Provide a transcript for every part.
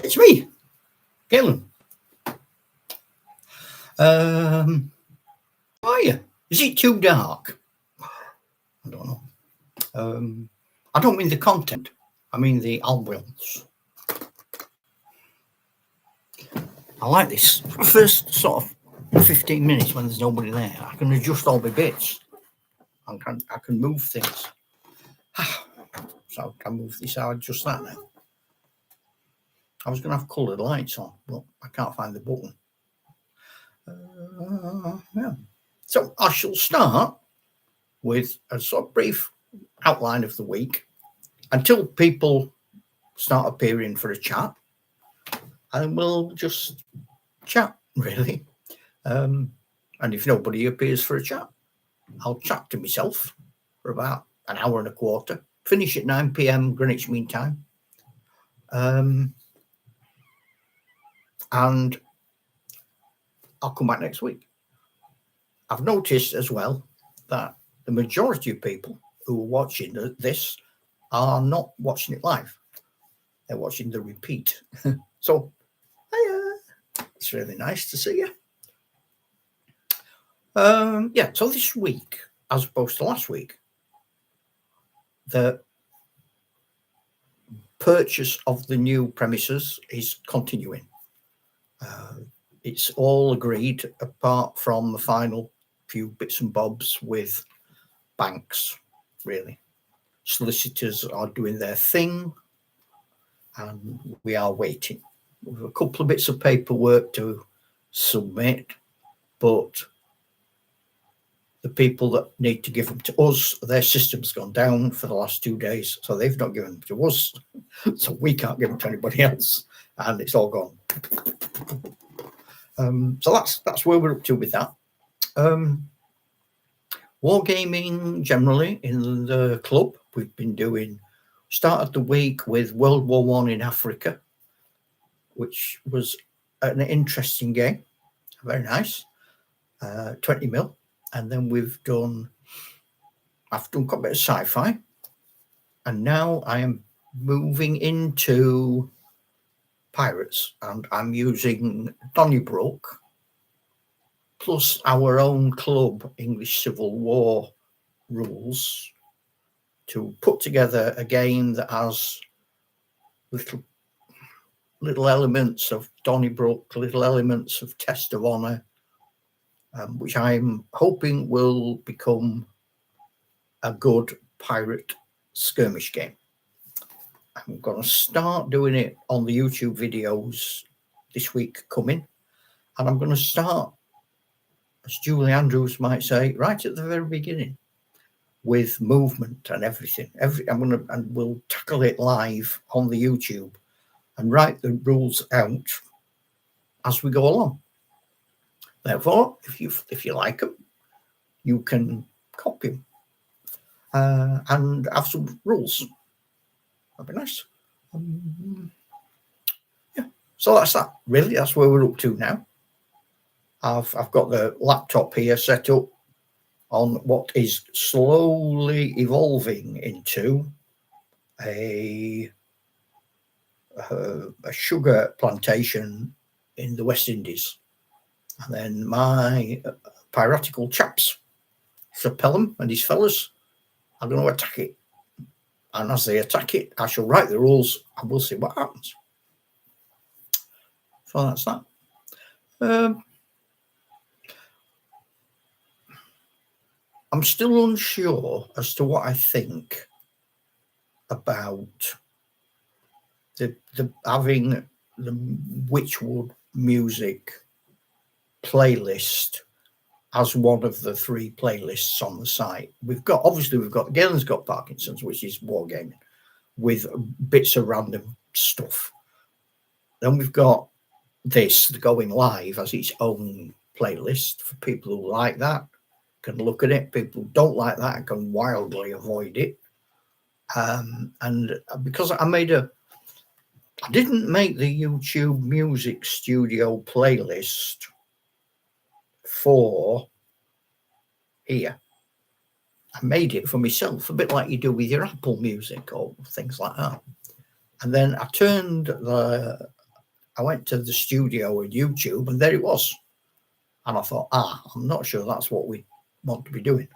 It's me, Galen. How are you? Is it too dark? I don't know. I don't mean the content. I mean the ambience. I like this. First sort of 15 minutes when there's nobody there, I can adjust all my bits. I can move things. So I can move this out just that now. I was going to have coloured lights on, but I can't find the button. Yeah. So I shall start with a sort of brief outline of the week until people start appearing for a chat, and we'll just chat, really. And if nobody appears for a chat, I'll chat to myself for about an hour and a quarter, finish at 9 p.m. Greenwich Mean Time. And I'll come back next week. I've noticed as well that the majority of people who are watching this are not watching it live. They're watching the repeat. So, hiya. It's really nice to see you. Yeah, so this week, as opposed to last week, the purchase of the new premises is continuing. It's all agreed, apart from the final few bits and bobs with banks, really. Solicitors are doing their thing, and we are waiting. We have a couple of bits of paperwork to submit, but the people that need to give them to us, their system's gone down for the last 2 days, so they've not given them to us, so we can't give them to anybody else, and it's all gone. So that's where we're up to with that. Wargaming generally in the club, we've been doing, started the week with World War I in Africa, which was an interesting game, very nice, 20 mil. And then I've done quite a bit of sci-fi, and now I am moving into pirates, and I'm using Donnybrook plus our own club English Civil War rules to put together a game that has little elements of Donnybrook, little elements of Test of Honor, which I'm hoping will become a good pirate skirmish game. I'm going to start doing it on the YouTube videos this week coming, and I'm going to start, as Julie Andrews might say, right at the very beginning, with movement and everything. And we'll tackle it live on the YouTube and write the rules out as we go along. Therefore, if you like them, you can copy them and have some rules. That'd be nice. Yeah. So that's that. Really, that's where we're up to now. I've got the laptop here set up on what is slowly evolving into a sugar plantation in the West Indies. And then my piratical chaps, Sir Pelham and his fellas, are going to attack it. And as they attack it, I shall write the rules and we'll see what happens. So that's that. I'm still unsure as to what I think about the having the Witchwood music playlist as one of the 3 playlists on the site. We've got Galen's got Parkinson's, which is wargaming, with bits of random stuff. Then we've got this going live as its own playlist for people who like that, can look at it. People who don't like that and can wildly avoid it. And because I didn't make the YouTube Music Studio playlist for here. I made it for myself, a bit like you do with your Apple Music or things like that. And then I turned the I went to the studio with YouTube, and there it was. And I thought, I'm not sure that's what we want to be doing.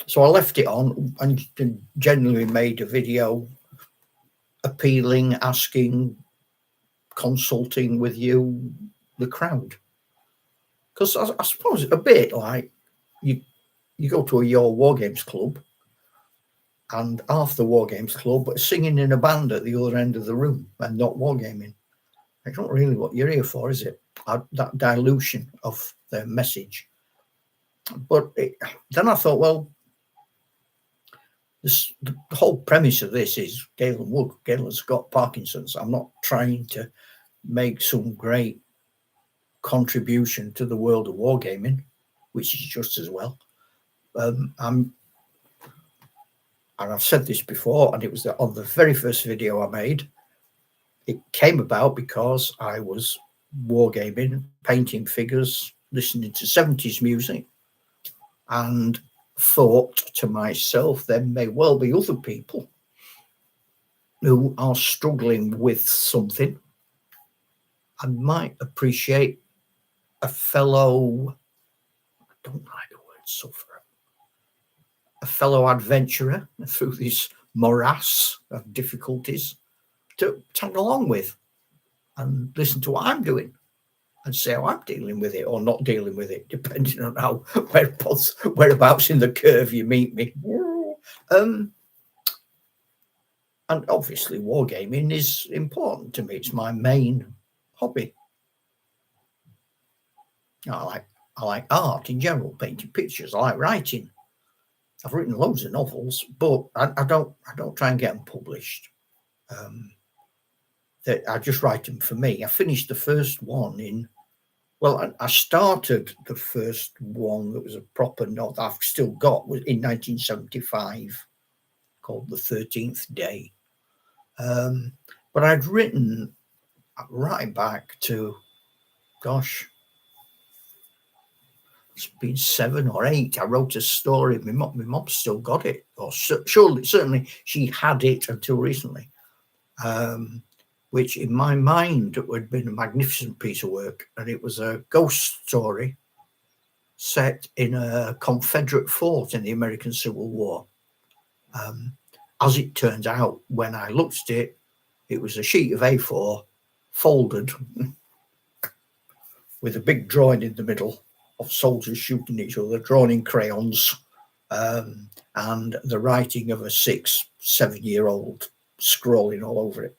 So I left it on and generally made a video appealing, asking, consulting with you, the crowd. Because I suppose a bit like you go to your Wargames club, and half the Wargames club are singing in a band at the other end of the room and not wargaming. It's not really what you're here for, is it? That dilution of the message. But then I thought, well, the whole premise of this is Galen Wood. Galen's got Parkinson's. I'm not trying to make some great contribution to the world of wargaming, which is just as well. And I've said this before, and it was on the very first video I made. It came about because I was wargaming, painting figures, listening to 70s music, and thought to myself, there may well be other people who are struggling with something and might appreciate a fellow, I don't like the word sufferer, a fellow adventurer through this morass of difficulties to tag along with and listen to what I'm doing and say how I'm dealing with it or not dealing with it, depending on how whereabouts in the curve you meet me. And obviously wargaming is important to me. It's my main hobby. I like art in general, painting pictures. I like writing. I've written loads of novels, but I don't try and get them published. I just write them for me. I finished the first one I started the first one that was a proper novel I've still got was in 1975, called The 13th Day. But I'd written right back to, gosh, it's been 7 or 8. I wrote a story. My mom still got it, or certainly she had it until recently, which in my mind would have been a magnificent piece of work. And it was a ghost story set in a Confederate fort in the American Civil War. As it turns out, when I looked at it, it was a sheet of A4 folded with a big drawing in the middle of soldiers shooting each other, drawn in crayons, and the writing of a 6-7-year-old scrolling all over it.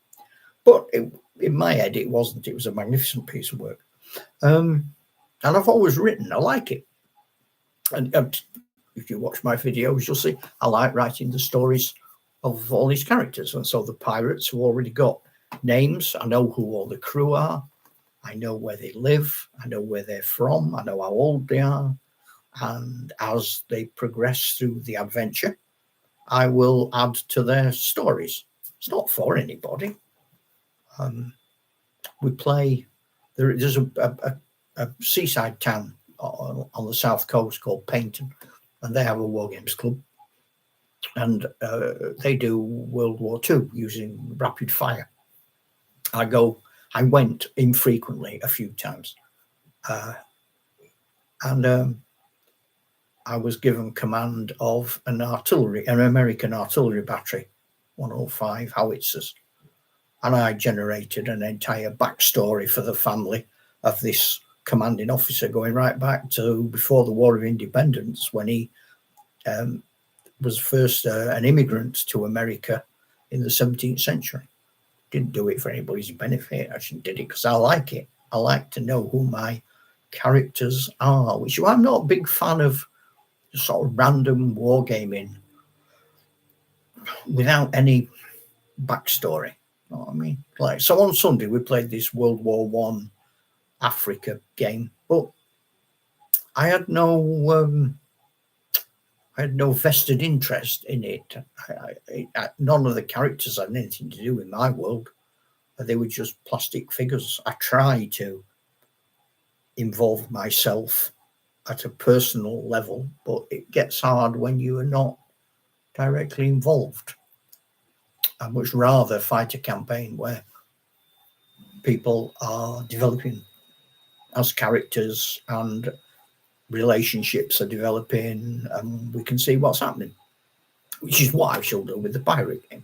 But in my head, it wasn't. It was a magnificent piece of work. And I've always written. I like it. And if you watch my videos, you'll see I like writing the stories of all these characters. And so the pirates have already got names. I know who all the crew are. I know where they live. I know where they're from. I know how old they are. And as they progress through the adventure, I will add to their stories. It's not for anybody. We play. There's a seaside town on the south coast called Paynton, and they have a wargames club, and they do World War II using rapid fire. I went infrequently a few times, and I was given command of an American artillery battery, 105 howitzers. And I generated an entire backstory for the family of this commanding officer going right back to before the War of Independence, when he was first an immigrant to America in the 17th century. Didn't do it for anybody's benefit. I just did it because I like it. I like to know who my characters are, which I'm not a big fan of sort of random wargaming without any backstory. You know what I mean? Like, so on Sunday we played this World War I Africa game, but I had no vested interest in it. None of the characters had anything to do with my world. They were just plastic figures. I try to involve myself at a personal level, but it gets hard when you are not directly involved. I'd much rather fight a campaign where people are developing as characters and relationships are developing, and we can see what's happening, which is what I shall do with the pirate game.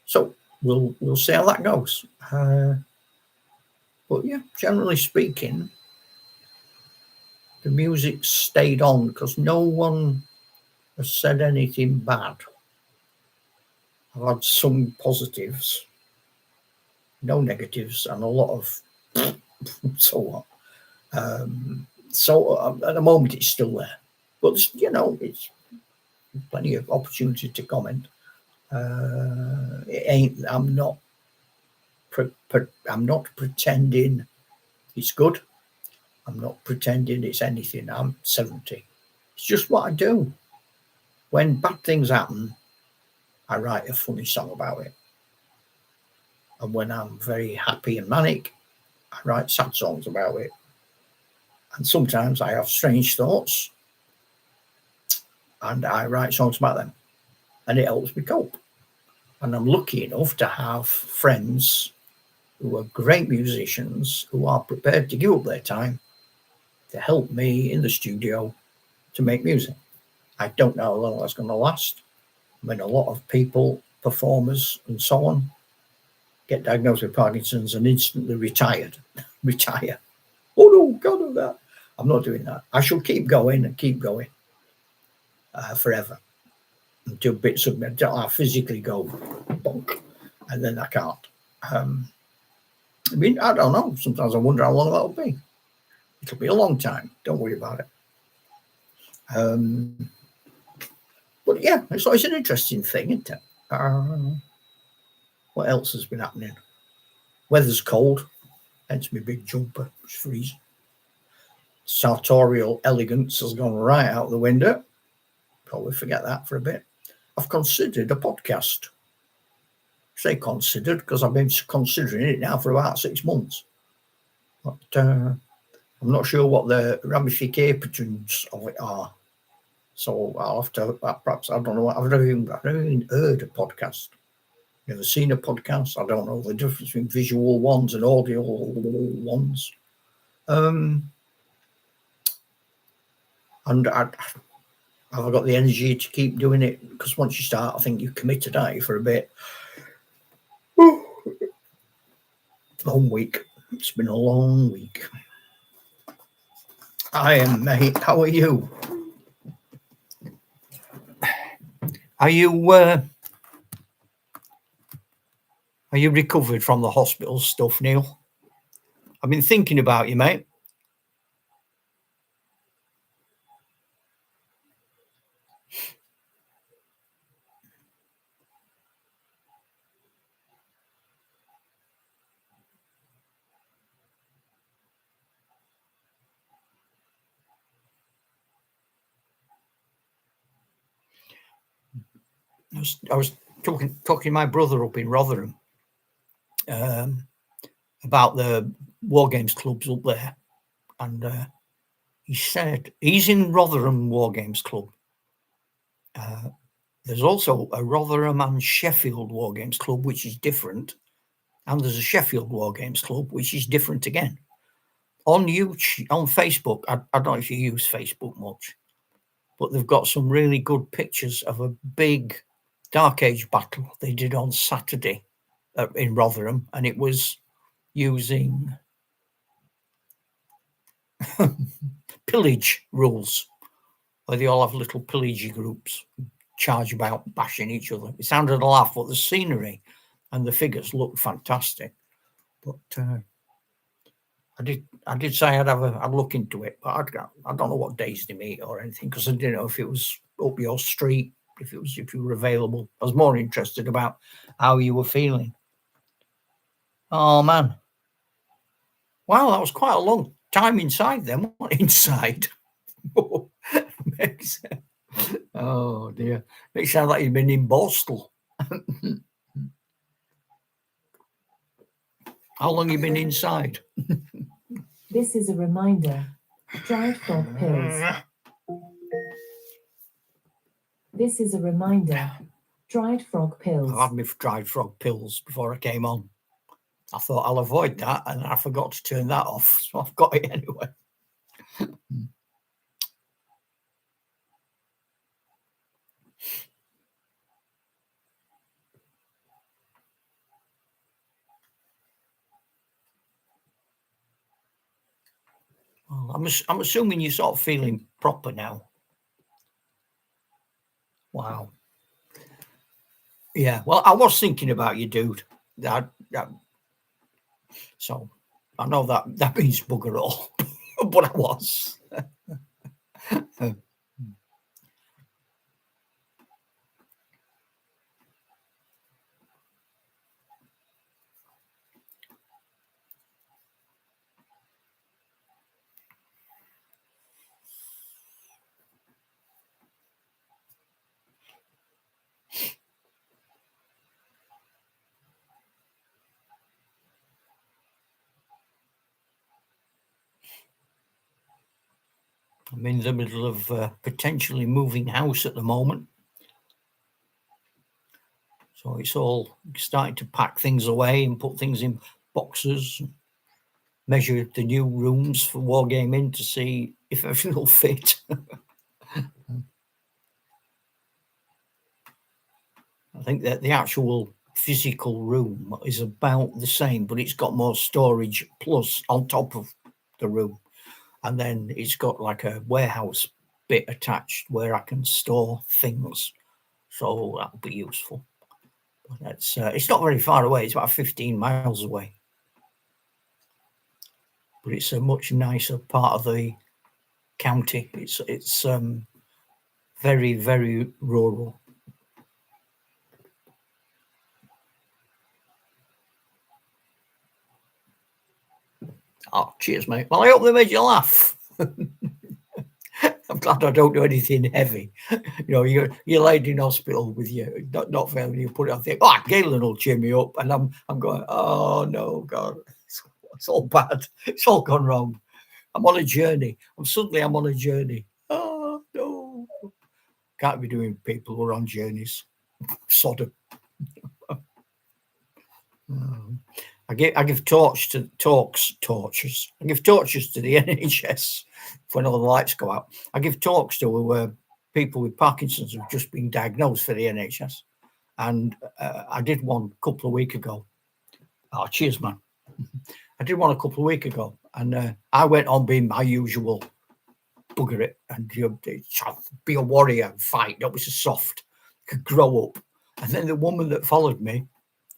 So we'll see how that goes. But yeah, generally speaking, the music stayed on because no one has said anything bad. I've had some positives, no negatives, and a lot of so what. So at the moment it's still there, but it's plenty of opportunity to comment. It ain't. I'm not pretending it's good. I'm not pretending it's anything. I'm 70. It's just what I do. When bad things happen, I write a funny song about it. And when I'm very happy and manic, I write sad songs about it. And sometimes I have strange thoughts and I write songs about them. And it helps me cope. And I'm lucky enough to have friends who are great musicians who are prepared to give up their time to help me in the studio to make music. I don't know how long that's going to last. I mean, a lot of people, performers and so on, get diagnosed with Parkinson's and instantly retire. Oh no, God, no, that. I'm not doing that. I shall keep going and keep going forever until bits of me I physically go bonk, and then I can't. I mean, I don't know. Sometimes I wonder how long that'll be. It'll be a long time. Don't worry about it. But yeah, it's always an interesting thing, isn't it? What else has been happening? Weather's cold, hence my big jumper. It's freezing. Sartorial elegance has gone right out the window. Probably forget that for a bit. I've considered a podcast. I say considered because I've been considering it now for about 6 months. But I'm not sure what the ramifications of it are. So I'll have to, perhaps, I don't know, I've never even heard a podcast. Never seen a podcast. I don't know the difference between visual ones and audio ones. And I've got the energy to keep doing it, because once you start, I think you commit to that for a bit. Long week. It's been a long week. I am, mate. How are you? Are you recovered from the hospital stuff, Neil? I've been thinking about you, mate. I was talking to my brother up in Rotherham about the war games clubs up there, and he said he's in Rotherham War Games Club. There's also a Rotherham and Sheffield War Games Club, which is different, and there's a Sheffield War Games Club, which is different again. On YouTube, on Facebook, I don't know if you use Facebook much, but they've got some really good pictures of a big Dark Age battle they did on Saturday in Rotherham, and it was using pillage rules, where they all have little pillage groups charge about bashing each other. It sounded a laugh, but the scenery and the figures looked fantastic. But I did say I'd look into it, but I don't know what days they meet or anything, because I didn't know if it was up your street, if you were available. I was more interested about how you were feeling. Oh man, wow, that was quite a long time inside then, wasn't it? Inside. Oh dear, makes it sound like you've been in Borstal. How long you been inside? This is a reminder. Dried frog pills. This is a reminder. Dried frog pills. I've had my dried frog pills before I came on. I thought I'll avoid that, and I forgot to turn that off, so I've got it anyway. Well, I'm assuming you're sort of feeling proper now. Wow. Yeah. Well, I was thinking about you, dude. So I know that means bugger all, but I was. I'm in the middle of potentially moving house at the moment. So it's all starting to pack things away and put things in boxes, measure the new rooms for wargaming to see if everything will fit. I think that the actual physical room is about the same, but it's got more storage plus on top of the room. And then it's got like a warehouse bit attached where I can store things. So that'll be useful. But it's not very far away. It's about 15 miles away. But it's a much nicer part of the county. It's very, very rural. Oh, cheers, mate. Well, I hope they made you laugh. I'm glad I don't do anything heavy. You know, you're laid in hospital with you, not failing. You put it, I think, oh, Galen will cheer me up, and I'm going, oh no, God, it's all bad. It's all gone wrong. I'm on a journey. I'm on a journey. Oh no, can't be doing people who are on journeys. Sod of. I give torches. I give torches to the NHS when all the lights go out. I give talks to people with Parkinson's who've just been diagnosed for the NHS, and I did one a couple of weeks ago. Oh, cheers, man! I did one a couple of weeks ago, and I went on being my usual bugger it and be a warrior and fight. That was a soft, could grow up, and then the woman that followed me.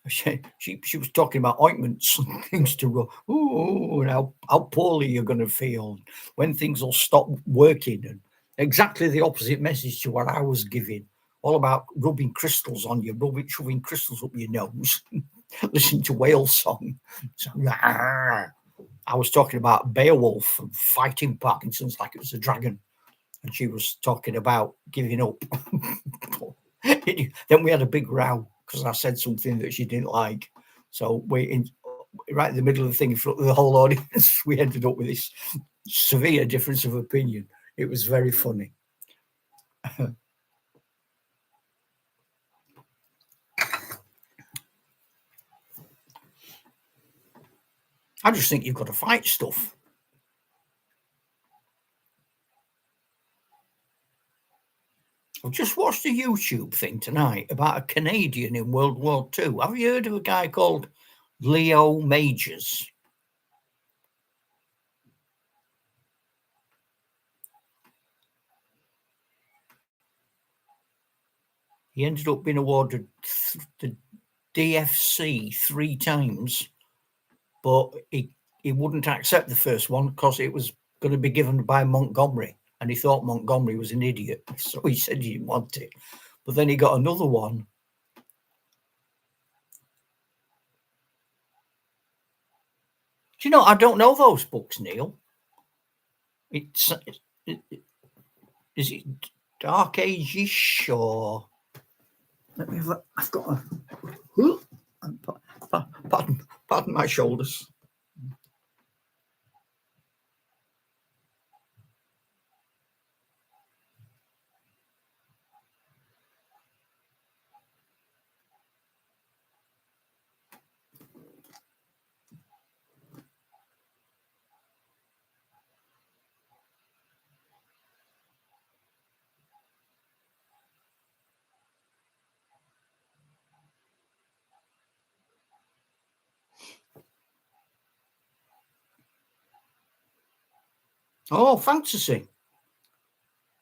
She was talking about ointments and things to rub. Ooh, and how poorly you're going to feel when things will stop working. And exactly the opposite message to what I was giving. All about rubbing crystals on you, shoving crystals up your nose. Listen to whale song. So, I was talking about Beowulf and fighting Parkinson's like it was a dragon. And she was talking about giving up. Then we had a big row because I said something that she didn't like. So right in the middle of the thing in front of the whole audience, we ended up with this severe difference of opinion. It was very funny. I just think you've got to fight stuff. I've just watched a YouTube thing tonight about a Canadian in World War II. Have you heard of a guy called Leo Majors? He ended up being awarded the DFC 3 times, but he wouldn't accept the first one because it was going to be given by Montgomery, and he thought Montgomery was an idiot, so he said he didn't want it. But then he got another one. Do you know, I don't know those books, Neil. Is it Dark Age-ish or... Let me have a... I've got a... Pardon my shoulders. Oh, fantasy.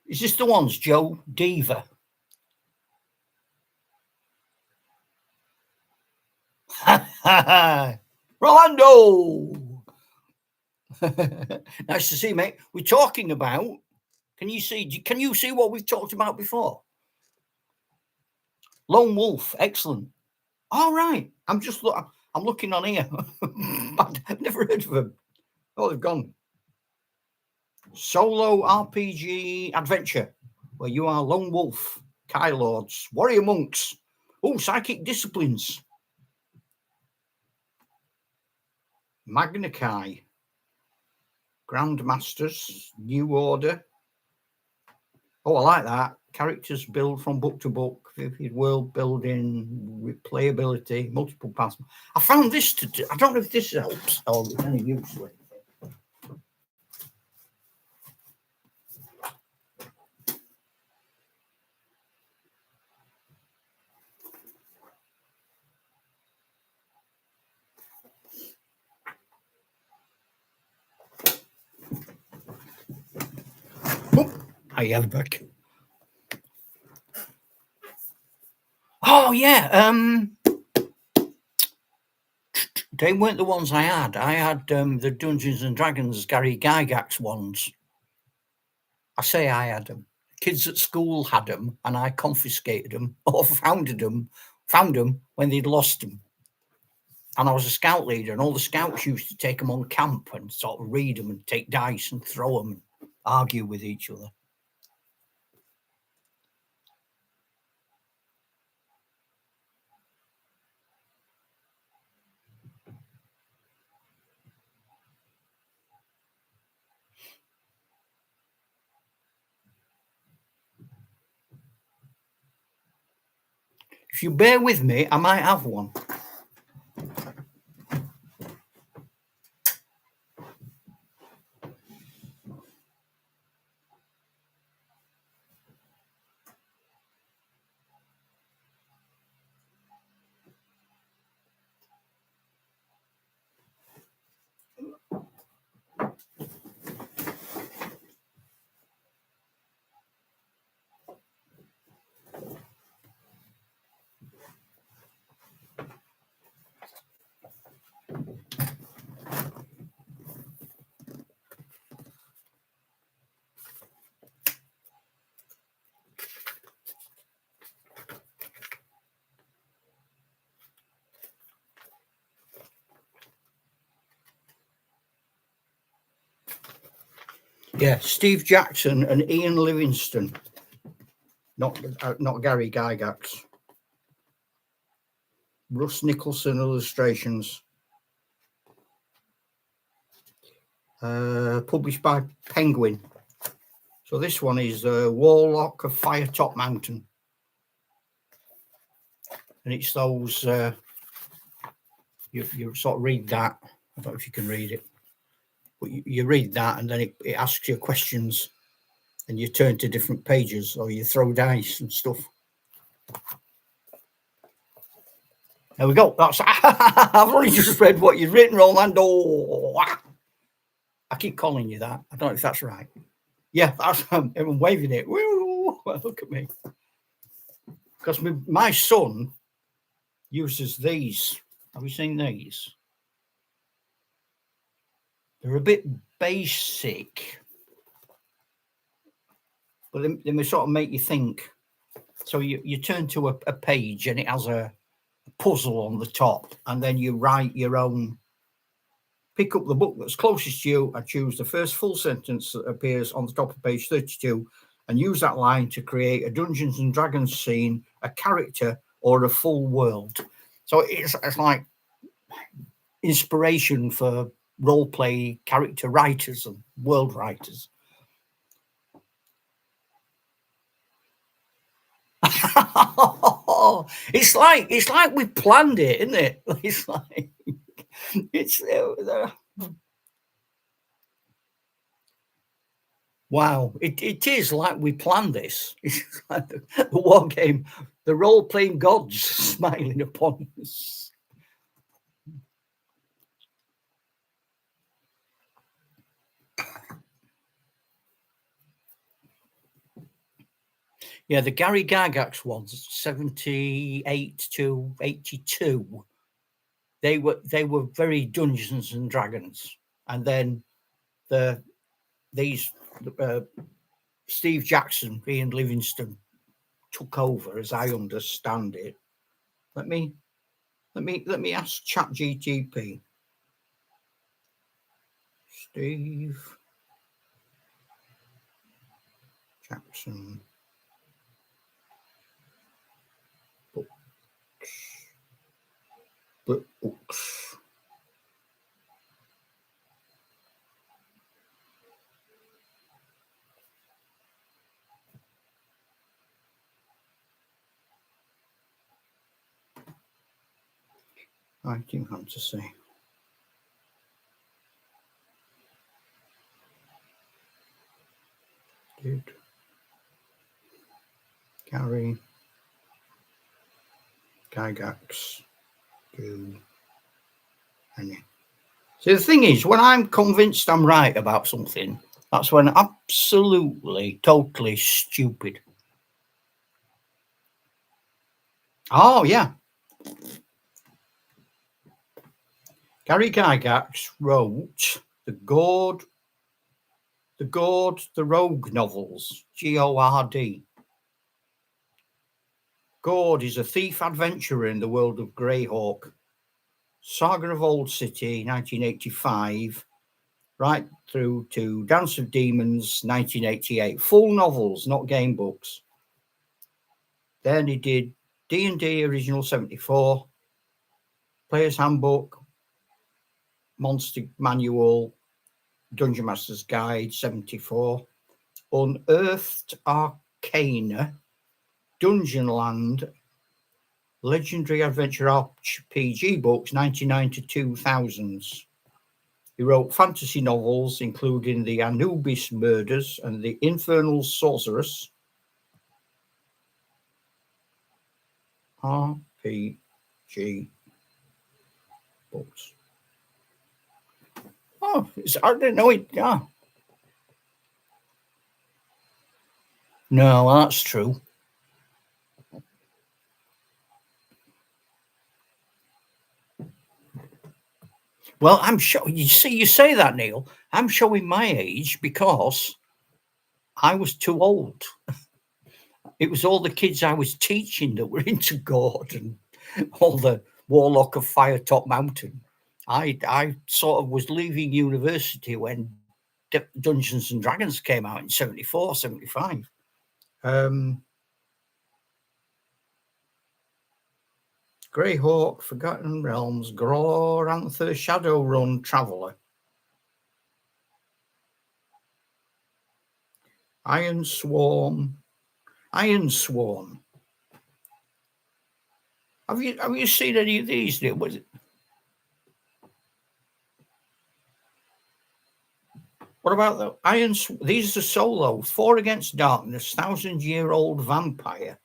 Is this the ones, Joe Diva? Rolando! Nice to see you, mate. We're talking about, can you see what we've talked about before? Lone Wolf, excellent. All right. I'm looking on here. I've never heard of them. Oh, they've gone. Solo RPG adventure, where you are Lone Wolf, Kai Lords, Warrior Monks. Oh, Psychic Disciplines. Magna Kai. Grandmasters, New Order. Oh, I like that. Characters build from book to book, vivid world building, replayability, multiple paths. I found this to do. I don't know if this helps or is any use to I have back. Oh yeah, they weren't the ones I had. I had the Dungeons and Dragons Gary Gygax ones. I say I had them. Kids at school had them, and I confiscated them or found them when they'd lost them. And I was a scout leader, and all the scouts used to take them on camp and sort of read them and take dice and throw them and argue with each other. If you bear with me, I might have one. Yeah, Steve Jackson and Ian Livingston, not Gary Gygax. Russ Nicholson illustrations. Published by Penguin. So this one is Warlock of Firetop Mountain. And it's those, you sort of read that. I don't know if you can read it. But you read that and then it asks you questions and you turn to different pages or you throw dice and stuff. There we go. That's I've only just read what you've written, Rolando. I keep calling you that. I don't know if that's right. Yeah, that's I'm waving it. Woo, look at me. Because my son uses these. Have you seen these? They're a bit basic, but they may sort of make you think. So you turn to a page and it has a puzzle on the top, and then you write your own. Pick up the book that's closest to you and choose the first full sentence that appears on the top of page 32 and use that line to create a Dungeons and Dragons scene, a character, or a full world. So it's like inspiration for role play character writers and world writers. It's like we planned it, isn't it? It's like it's wow, it is like we planned this. It's like the war game, the role-playing gods smiling upon us. Yeah, the Gary Gygax ones, 78 to 82. They were very Dungeons and Dragons, and then these Steve Jackson, Ian Livingston took over, as I understand it. Let me ask ChatGTP. Steve Jackson books. Writing fantasy. Did Gary Gygax do any? See, the thing is, when I'm convinced I'm right about something, that's when absolutely, totally stupid. Oh, yeah. Gary Gygax wrote the Rogue novels, Gord. Gord is a thief adventurer in the world of Greyhawk. Saga of Old City, 1985, right through to Dance of Demons, 1988. Full novels, not game books. Then he did D&D Original 74, Player's Handbook, Monster Manual, Dungeon Master's Guide, 74, Unearthed Arcana, Dungeonland, Legendary Adventure RPG books, 99 to 2000s. He wrote fantasy novels, including The Anubis Murders and The Infernal Sorceress. RPG books. Oh, I didn't know it. Yeah. No, that's true. Well, I'm sure you say that, Neil. I'm showing my age because I was too old. It was all the kids I was teaching that were into God and all the Warlock of Firetop Mountain. I sort of was leaving university when Dungeons and Dragons came out in 74, 75. Greyhawk, Forgotten Realms, Gloranther, Shadowrun, Traveller. Iron Swarm. Have you seen any of these? Was it? What about the Iron? These are solos. 4 Against Darkness, 1,000-year-old vampire.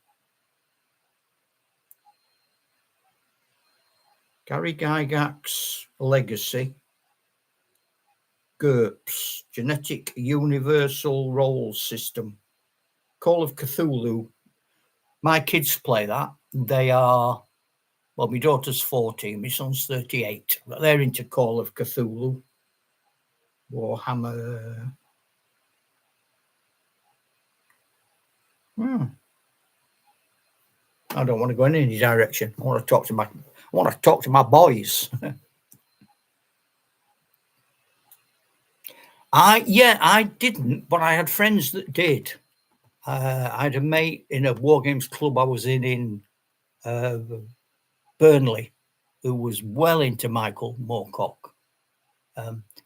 Gary Gygax Legacy. GURPS, Genetic Universal Role System. Call of Cthulhu. My kids play that. They are, well, my daughter's 14, my son's 38, but they're into Call of Cthulhu. Warhammer. I don't want to go in any direction. I want to talk to my boys. I didn't, but I had friends that did. I had a mate in a war games club I was in Burnley, who was well into Michael Moorcock.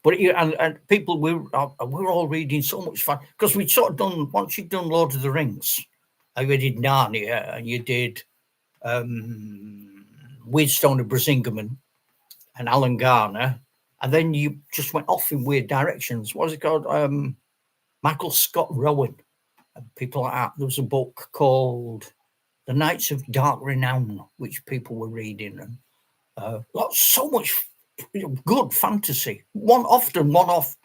But and people, we were all reading so much fun because we'd sort of done, once you'd done Lord of the Rings, you did Narnia and you did Wheatstone of Brisingamen and Alan Garner, and then you just went off in weird directions. What was it called? Michael Scott Rowan, people like that. There was a book called The Knights of Dark Renown, which people were reading, and so much good fantasy. One-off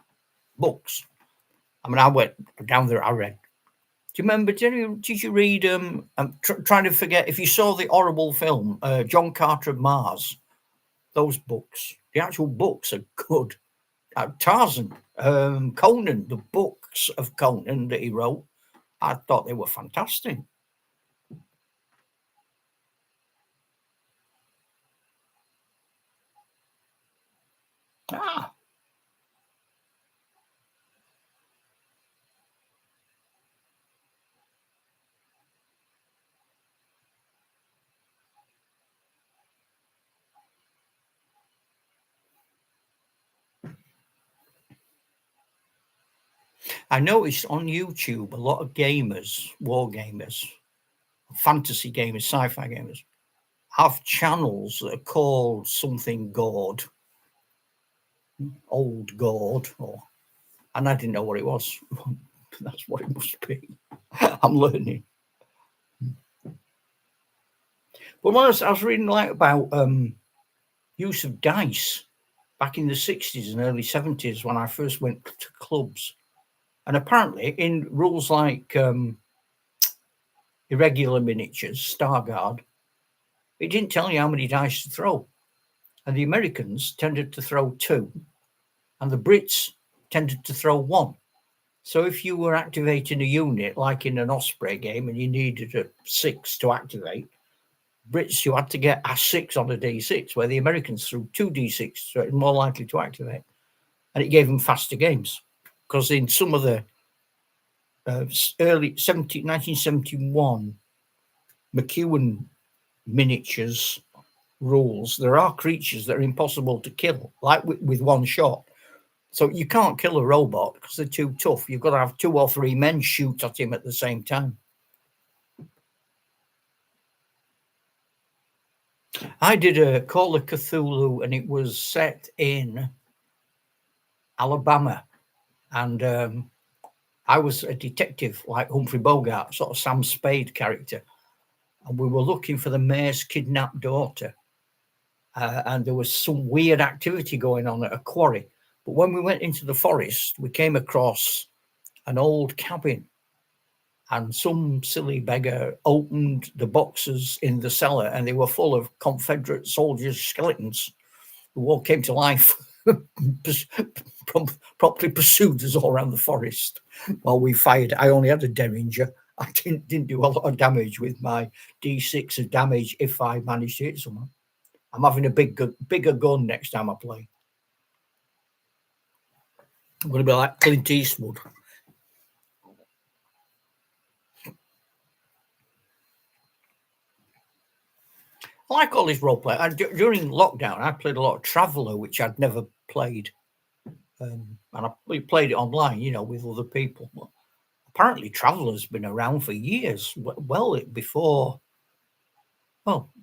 books. I mean, I went down there. I read Do you remember? Did you read? I'm trying to forget if you saw the horrible film, John Carter of Mars. Those books, the actual books are good. Tarzan, Conan, the books of Conan that he wrote, I thought they were fantastic. Ah. I noticed on YouTube a lot of gamers, war gamers, fantasy gamers, sci-fi gamers, have channels that are called something God, old God, and I didn't know what it was. That's what it must be. I'm learning. But when I was reading like about use of dice back in the 60s and early 70s when I first went to clubs. And apparently in rules like irregular miniatures, Starguard, it didn't tell you how many dice to throw. And the Americans tended to throw 2, and the Brits tended to throw 1. So if you were activating a unit, like in an Osprey game, and you needed a 6 to activate, Brits, you had to get a 6 on a D6, where the Americans threw 2 D6, so it was more likely to activate. And it gave them faster games. Because in some of the early 1971 McEwen miniatures rules, there are creatures that are impossible to kill, like with one shot. So you can't kill a robot because they're too tough. You've got to have 2 or 3 men shoot at him at the same time. I did a Call of Cthulhu, and it was set in Alabama. And I was a detective like Humphrey Bogart, sort of Sam Spade character. And we were looking for the mayor's kidnapped daughter. And there was some weird activity going on at a quarry. But when we went into the forest, we came across an old cabin, and some silly beggar opened the boxes in the cellar, and they were full of Confederate soldiers' skeletons who all came to life, promptly pursued us all around the forest while we fired. I only had a derringer. I didn't do a lot of damage with my D6 of damage if I managed to hit someone. I'm having a bigger gun next time I play. I'm going to be like Clint Eastwood. I like all this role play. During lockdown, I played a lot of Traveller, which I'd never played. And I played it online, with other people. But apparently, Traveller's been around for years. Well,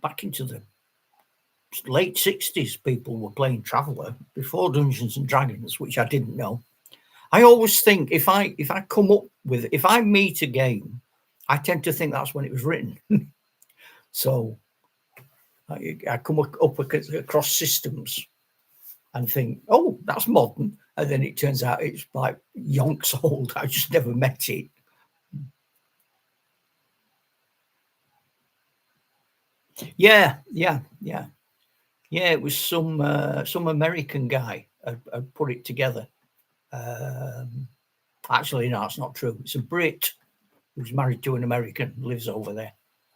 back into the late 60s, people were playing Traveller before Dungeons and Dragons, which I didn't know. I always think if I meet a game, I tend to think that's when it was written. So I come up across systems and think, oh, that's modern. And then it turns out it's like yonks old. I just never met it. Yeah. It was some American guy had put it together. Actually, no, it's not true. It's a Brit who's married to an American, lives over there.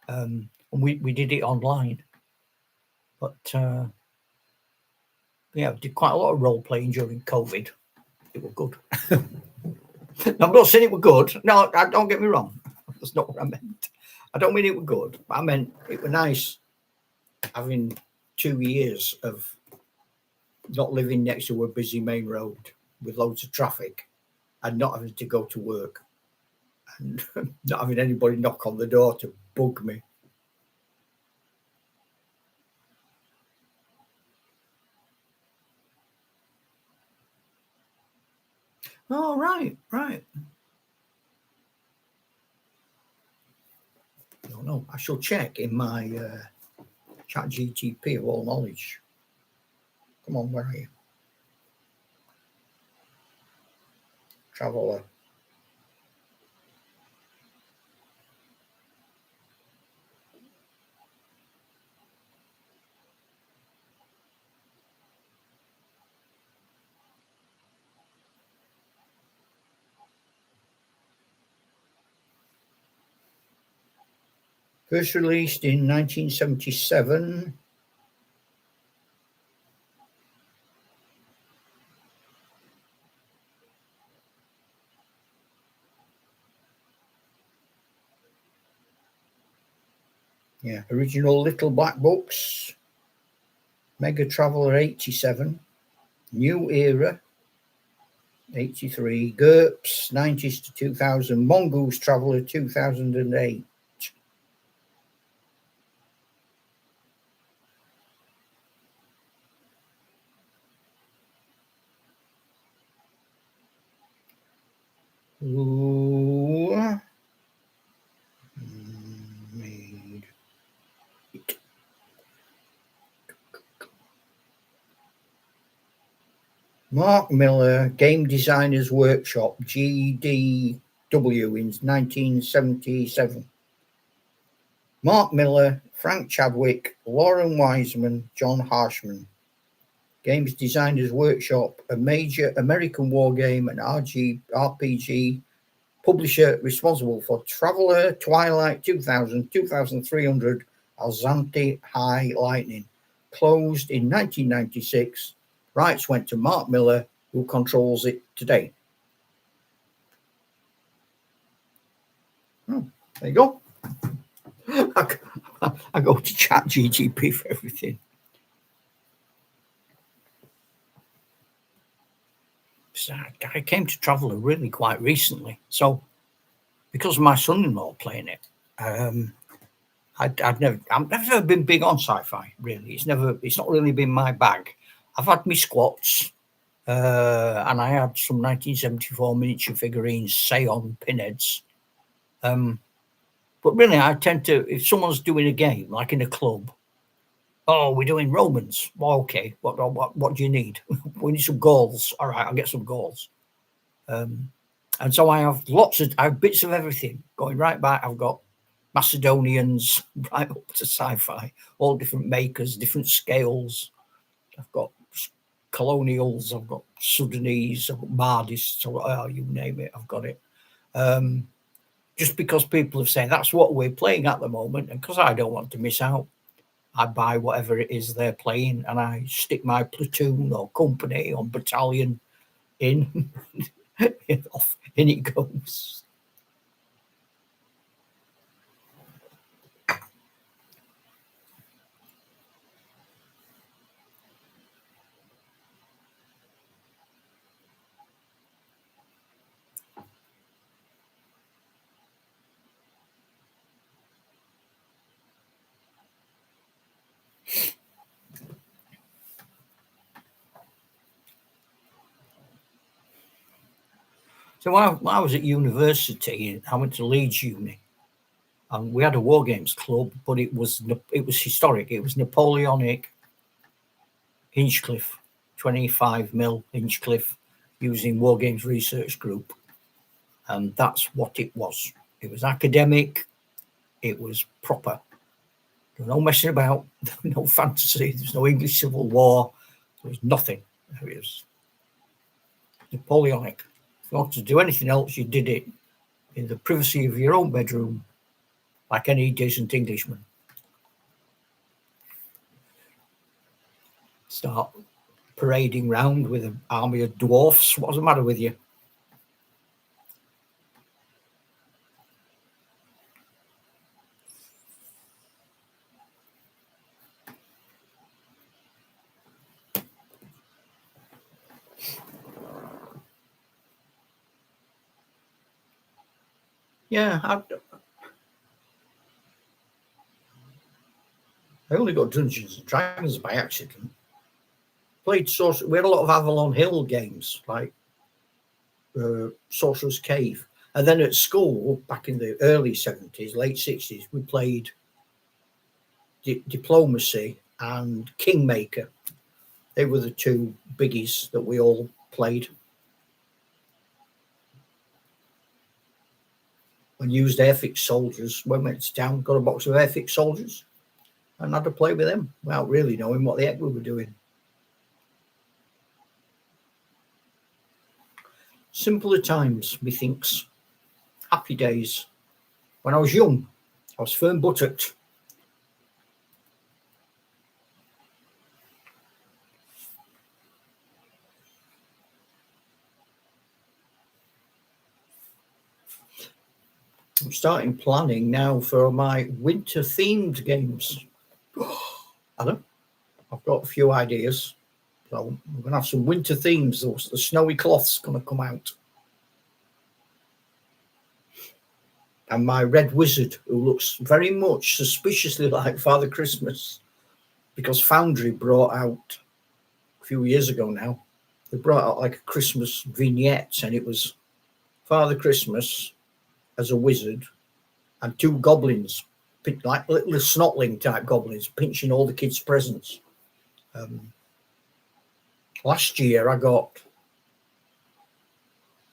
And we did it online. But did quite a lot of role playing during COVID. It was good. I'm not saying it was good. No, don't get me wrong. That's not what I meant. I don't mean it was good. I meant it was nice having 2 years of not living next to a busy main road with loads of traffic and not having to go to work and not having anybody knock on the door to bug me. Oh, right. No, I shall check in my chat GTP of all knowledge. Come on, where are you? Traveller. First released in 1977. Yeah, original Little Black Books, Mega Traveler 87, New Era 83, GURPS 90s to 2000, Mongoose Traveler 2008. Ooh. Made it. Mark Miller, Game Designers Workshop, GDW in 1977. Mark Miller, Frank Chadwick, Lauren Wiseman, John Harshman. Games Designers Workshop, a major American war game and RPG publisher responsible for Traveller, Twilight 2000, 2300, Alzante High Lightning. Closed in 1996. Rights went to Mark Miller, who controls it today. Oh, there you go. I go to ChatGPT for everything. So I came to Traveller really quite recently. So because my son-in-law playing it, I've never been big on sci-fi, really. It's not really been my bag. I've had my squats, and I had some 1974 miniature figurines, say on pinheads. But really, I tend to, if someone's doing a game, like in a club, oh, we're doing Romans. Well, okay, what do you need? We need some goals. All right, I'll get some goals. And so I have bits of everything going right back. I've got Macedonians right up to sci-fi, all different makers, different scales. I've got colonials, I've got Sudanese, I've got Mahdists, you name it, I've got it. Just because people have said that's what we're playing at the moment, and because I don't want to miss out, I buy whatever it is they're playing, and I stick my platoon or company or battalion in. Off in it goes. So when I was at university, I went to Leeds Uni, and we had a war games club, but it was historic. It was Napoleonic Hinchcliffe, 25mm Hinchcliffe, using War Games Research Group, and that's what it was. It was academic. It was proper. There was no messing about. There was no fantasy. There was no English Civil War. There was nothing. It was Napoleonic. If you wanted to do anything else, you did it in the privacy of your own bedroom, like any decent Englishman. Start parading round with an army of dwarfs. What's the matter with you? Yeah, I only got Dungeons and Dragons by accident. Played we had a lot of Avalon Hill games, like Sorcerer's Cave. And then at school, back in the early 70s, late 60s, we played Diplomacy and Kingmaker. They were the two biggies that we all played. And used Airfix soldiers. When we went to town, got a box of Airfix soldiers and had to play with them without really knowing what the heck we were doing. Simpler times, methinks. Happy days. When I was young, I was firm buttocked. I'm starting planning now for my winter themed games. Adam, I've got a few ideas. So I'm going to have some winter themes. The snowy cloth's going to come out. And my red wizard, who looks very much suspiciously like Father Christmas, because Foundry brought out a few years ago now, they brought out like a Christmas vignette, and it was Father Christmas as a wizard and two goblins, like little snotling type goblins, pinching all the kids' presents. Last year I got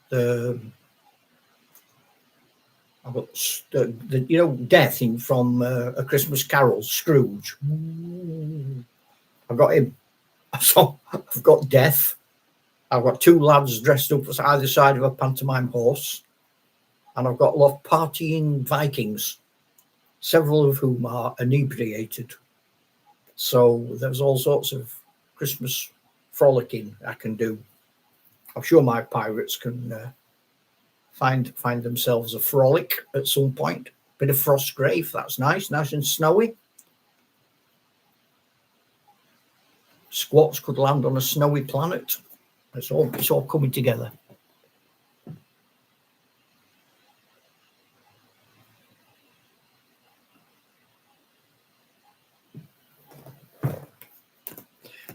the Death from A Christmas Carol, Scrooge. I got him. So I've got Death. I've got two lads dressed up as either side of a pantomime horse, and I've got a lot of partying Vikings, several of whom are inebriated. So there's all sorts of Christmas frolicking I can do. I'm sure my pirates can find themselves a frolic at some point. Bit of Frostgrave, that's nice and snowy. Squats could land on a snowy planet. It's all coming together.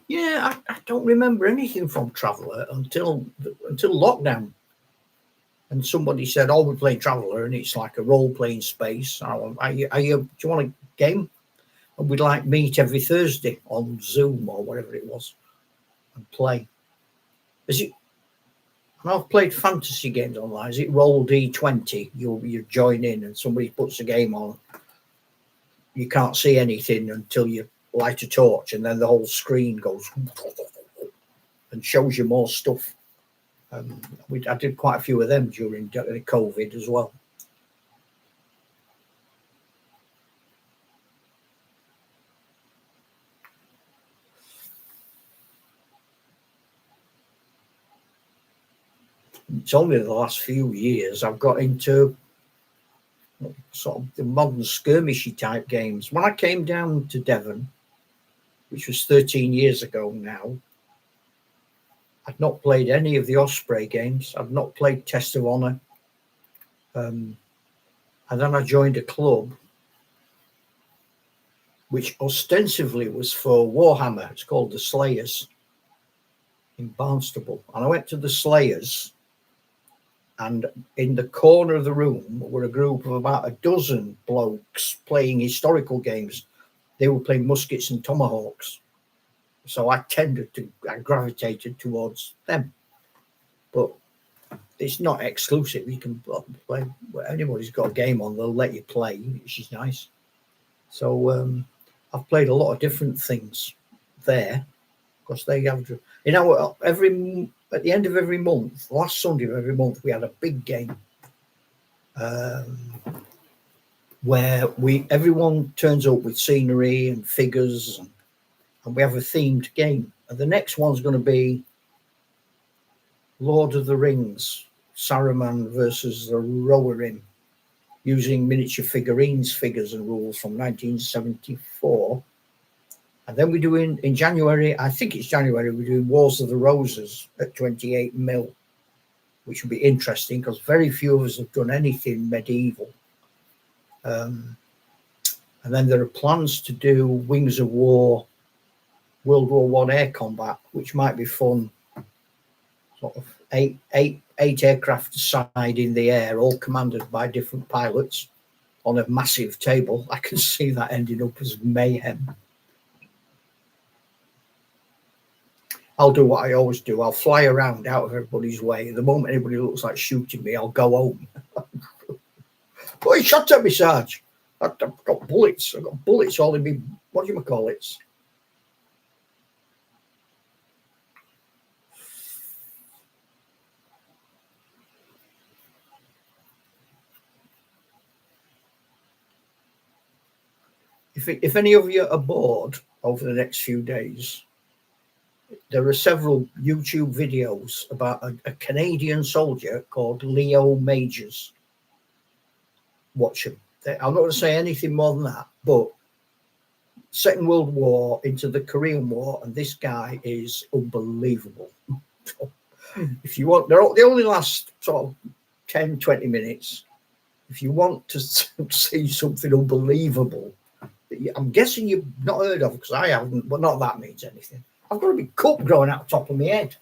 Yeah, I don't remember anything from Traveller until lockdown. And somebody said, "Oh, we play Traveller, and it's like a role-playing space. Do you want a game?" And we'd like meet every Thursday on Zoom or whatever it was and play. Is it? And I've played fantasy games online. Is it roll D20? You join in and somebody puts a game on. You can't see anything until you light a torch, and then the whole screen goes and shows you more stuff. I did quite a few of them during COVID as well. It's only the last few years I've got into sort of the modern skirmishy type games. When I came down to Devon, which was 13 years ago now, I'd not played any of the Osprey games. I'd not played Test of Honor. And then I joined a club which ostensibly was for Warhammer. It's called the Slayers in Barnstable. And I went to the Slayers, and in the corner of the room were a group of about a dozen blokes playing historical games. They were playing muskets and tomahawks. So I gravitated towards them. But it's not exclusive. You can play, anybody's got a game on, they'll let you play, which is nice. So I've played a lot of different things there, because they have, at the end of every month, last Sunday of every month, we had a big game where everyone turns up with scenery and figures, and we have a themed game. And the next one's going to be Lord of the Rings, Saruman versus the Rohirrim, using miniature figurines, figures and rules from 1974. And then we do in January, I think it's January, we're doing Wars of the Roses at 28mm, which will be interesting because very few of us have done anything medieval. And then there are plans to do Wings of War, World War I air combat, which might be fun. Sort of eight aircraft aside in the air, all commanded by different pilots on a massive table. I can see that ending up as mayhem. I'll do what I always do. I'll fly around out of everybody's way. The moment anybody looks like shooting me, I'll go home. Oh, he shot at me, Sarge. I've got bullets. I've got bullets all in me. What do you call it? if any of you are bored over the next few days, there are several YouTube videos about a Canadian soldier called Leo Majors. Watch them. I'm not going to say anything more than that, but Second World War into the Korean War, and this guy is unbelievable. If you want, they only last sort of 10, 20 minutes. If you want to see something unbelievable, I'm guessing you've not heard of, because I haven't, but not that means anything. I've got a big cup growing out the top of my head.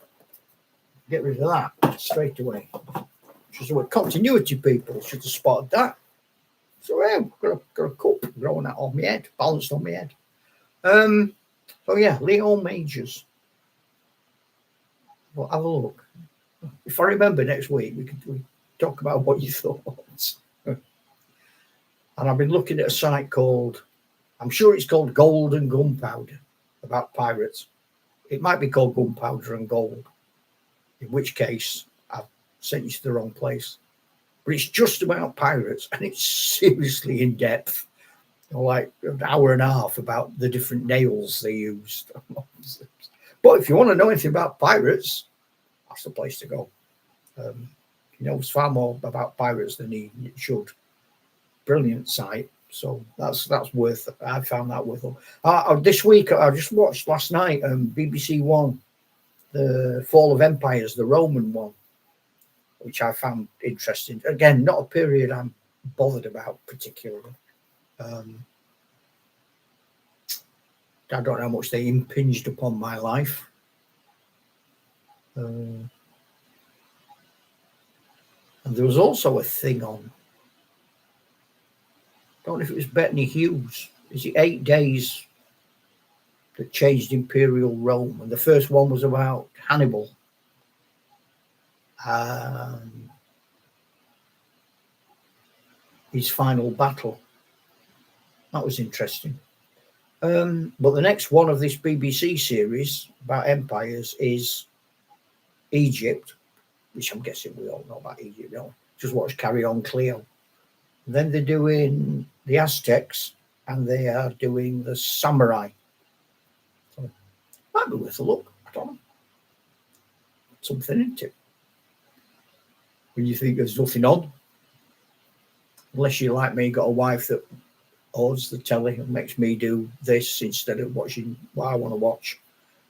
Get rid of that straight away. Just what continuity people should have spotted that. So yeah, I've got a cup growing out on my head, balanced on my head. So yeah, Leo Majors. Well, have a look. If I remember next week, we can talk about what you thought. And I've been looking at a site called, I'm sure it's called Gold and Gunpowder, about pirates. It might be called Gunpowder and Gold, in which case I've sent you to the wrong place. But it's just about pirates, and it's seriously in depth. Like an hour and a half about the different nails they used. But if you want to know anything about pirates, that's the place to go. He knows far more about pirates than he should. Brilliant site. So that's worth it. I found that worth it. This week, I just watched last night BBC One, the Fall of Empires, the Roman one, which I found interesting. Again, not a period I'm bothered about particularly. I don't know how much they impinged upon my life. And there was also a thing on, I don't know if it was Bettany Hughes. Is it 8 Days that changed Imperial Rome? And the first one was about Hannibal. His final battle. That was interesting. But the next one of this BBC series about empires is Egypt, which I'm guessing we all know about Egypt. You know? Just watch Carry On Cleo. And then they're doing the Aztecs, and they are doing the samurai. So might be worth a look. I don't know. Something into it. When you think there's nothing on, unless you like me, got a wife that owns the telly and makes me do this instead of watching what I want to watch,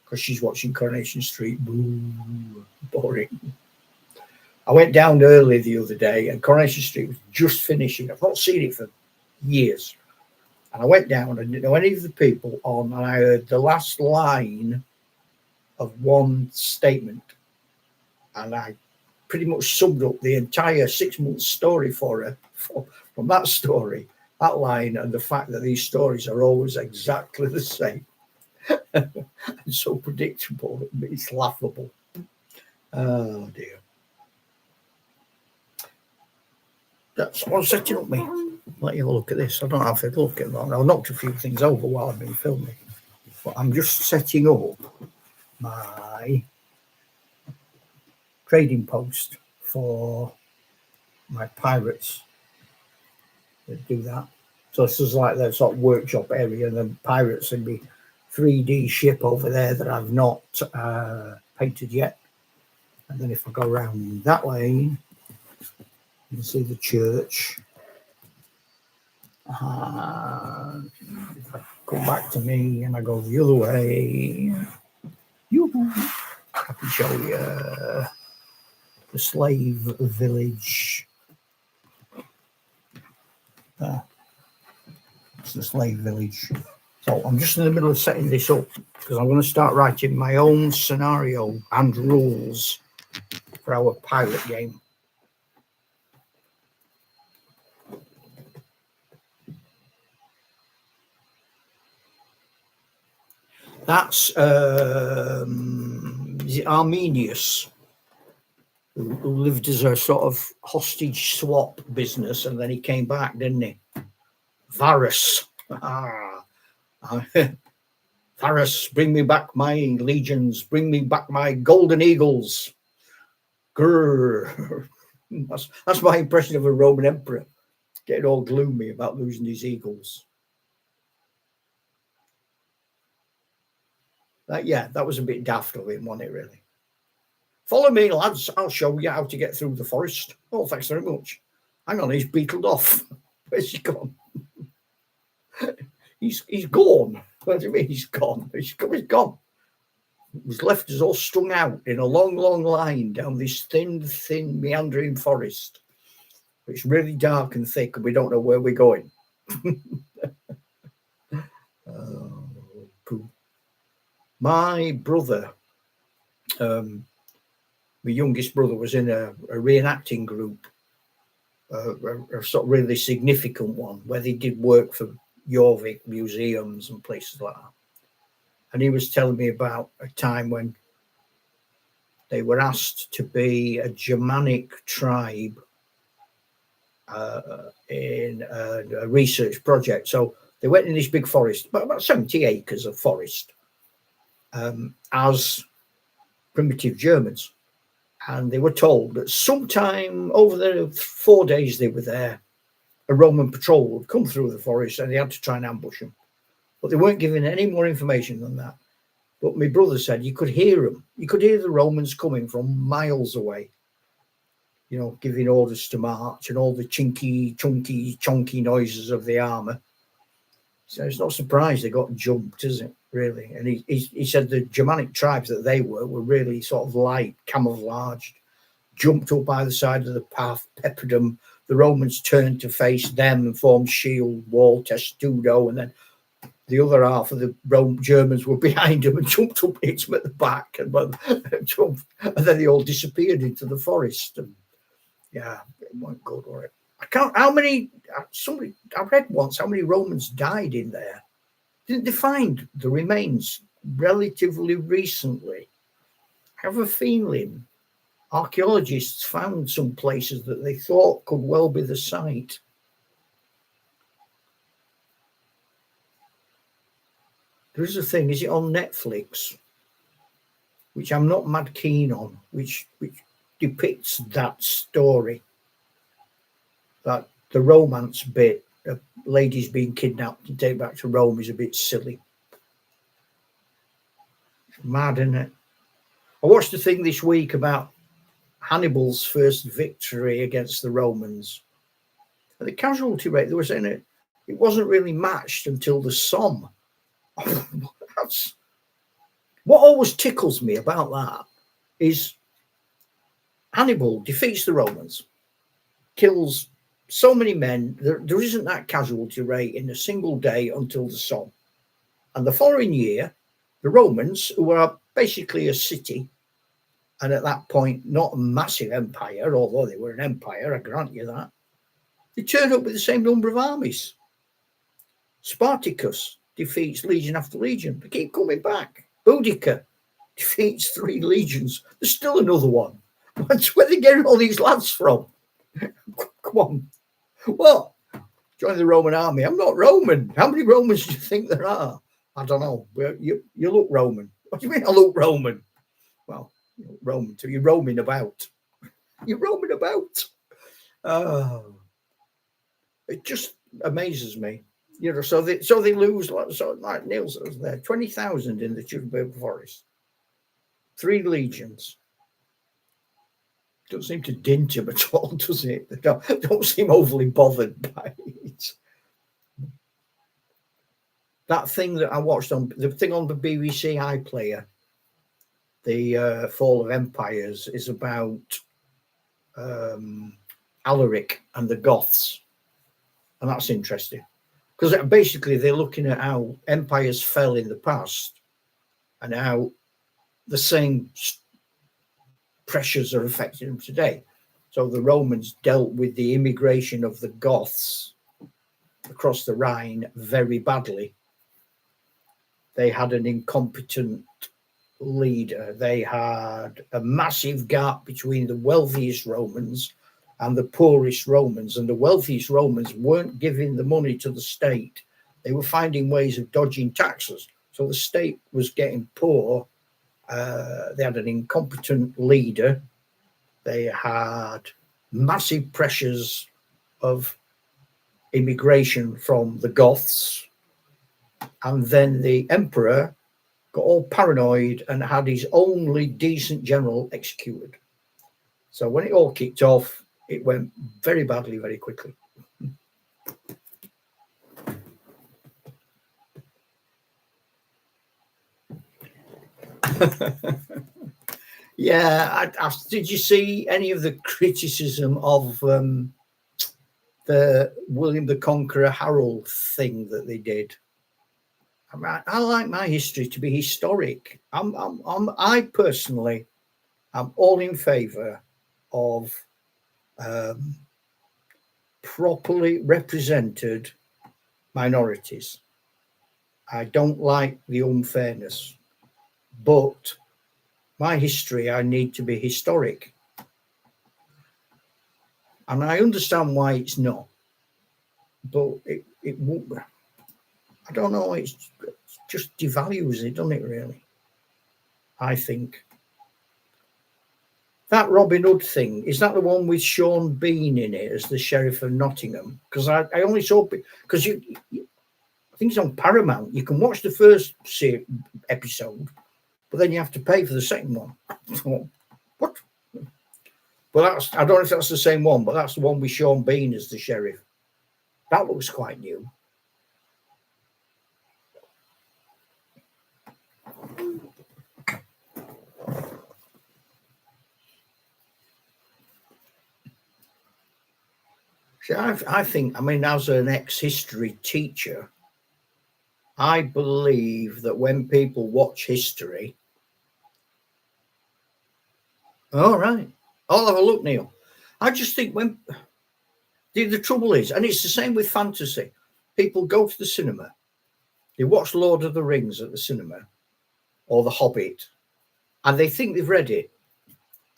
because she's watching Coronation Street. Boo, boring. I went down early the other day, and Coronation Street was just finishing. I've not seen it for years. And I went down and didn't know any of the people on, and I heard the last line of one statement, and I pretty much summed up the entire 6 months story for her from that story, that line, and the fact that these stories are always exactly the same. And so predictable, it's laughable. Oh dear. That's what's setting up me. Let you look at this. I don't have to look at that. I knocked a few things over while I've been filming, but I'm just setting up my trading post for my pirates that do that. So this is like their sort of workshop area, and then pirates and the 3D ship over there that I've not painted yet. And then if I go around that way, you can see the church. If I go back to me and I go the other way, I can show you the slave village. There. It's the slave village. So I'm just in the middle of setting this up because I'm going to start writing my own scenario and rules for our pirate game. That's is it Arminius, who lived as a sort of hostage swap business, and then he came back, didn't he? Varus. Varus, bring me back my legions, bring me back my golden eagles. Grrr. That's my impression of a Roman emperor, getting all gloomy about losing his eagles. That was a bit daft of him, wasn't it, really? Follow me, lads. I'll show you how to get through the forest. Oh, thanks very much. Hang on, he's beetled off. Where's he gone? he's gone. What do you mean he's gone? He's gone. He's left us all strung out in a long, long line down this thin, meandering forest. It's really dark and thick, and we don't know where we're going. My brother, my youngest brother, was in a reenacting group, a sort of really significant one, where they did work for Jorvik museums and places like that. And he was telling me about a time when they were asked to be a Germanic tribe in a research project. So they went in this big forest, about 70 acres of forest, as primitive Germans. And they were told that sometime over the 4 days they were there, a Roman patrol would come through the forest and they had to try and ambush them. But they weren't given any more information than that. But my brother said you could hear them. You could hear the Romans coming from miles away, you know, giving orders to march and all the chinky, chunky, chonky noises of the armour. So it's not surprised they got jumped, is it, really? And he said the Germanic tribes that they were really sort of light, camouflaged, jumped up by the side of the path, peppered them. The Romans turned to face them and formed shield, wall, testudo, and then the other half of the Germans were behind them and jumped up, hit them at the back, and then they all disappeared into the forest. And yeah, it wasn't good, was it? I read once how many Romans died in there. Didn't they find the remains relatively recently? I have a feeling archaeologists found some places that they thought could well be the site. There's a thing, is it on Netflix, which I'm not mad keen on, which depicts that story, that the romance bit of ladies being kidnapped and taken back to Rome is a bit silly. It's mad, isn't it? I watched a thing this week about Hannibal's first victory against the Romans. And the casualty rate, they were saying it wasn't really matched until the Somme. What always tickles me about that is Hannibal defeats the Romans, kills so many men. There isn't that casualty rate in a single day until the Somme. And the following year, the Romans, who were basically a city, and at that point not a massive empire, although they were an empire, I grant you that, they turned up with the same number of armies. Spartacus defeats legion after legion. They keep coming back. Boudicca defeats 3 legions. There's still another one. Where are they getting all these lads from? Come on. What? Join the Roman army. I'm not Roman. How many Romans do you think there are? I don't know. You look Roman. What do you mean I look Roman? Well, you look Roman too. You're roaming about. You're roaming about. It just amazes me. You know, so they lose, like Neil says there, 20,000 in the Chudderberg Forest, 3 legions. Don't seem to dint him at all, does it? They don't seem overly bothered by it. That thing that I watched on the BBC iPlayer, the Fall of Empires, is about Alaric and the Goths, and that's interesting. Because basically they're looking at how empires fell in the past and how the same pressures are affecting them today. So the Romans dealt with the immigration of the Goths across the Rhine very badly. They had an incompetent leader. They had a massive gap between the wealthiest Romans and the poorest Romans, and the wealthiest Romans weren't giving the money to the state. They were finding ways of dodging taxes. So the state was getting poor. They had an incompetent leader. They had massive pressures of immigration from the Goths. And then the emperor got all paranoid and had his only decent general executed. So when it all kicked off, it went very badly, very quickly. Yeah, did you see any of the criticism of the William the Conqueror Harold thing that they did? I mean, I like my history to be historic. I personally am all in favour of properly represented minorities. I don't like the unfairness, but my history, I need to be historic. And I understand why it's not, but it won't. I don't know. It just devalues it, doesn't it, really? I think. That Robin Hood thing, is that the one with Sean Bean in it as the Sheriff of Nottingham? Because I only saw, because I think it's on Paramount. You can watch the first episode, but then you have to pay for the second one. What? Well, I don't know if that's the same one, but that's the one with Sean Bean as the sheriff. That looks quite new. See, I think, I mean, as an ex-history teacher, I believe that when people watch history, all right, I'll have a look, Neil. I just think when the trouble is, and it's the same with fantasy, people go to the cinema, they watch Lord of the Rings at the cinema or The Hobbit, and they think they've read it,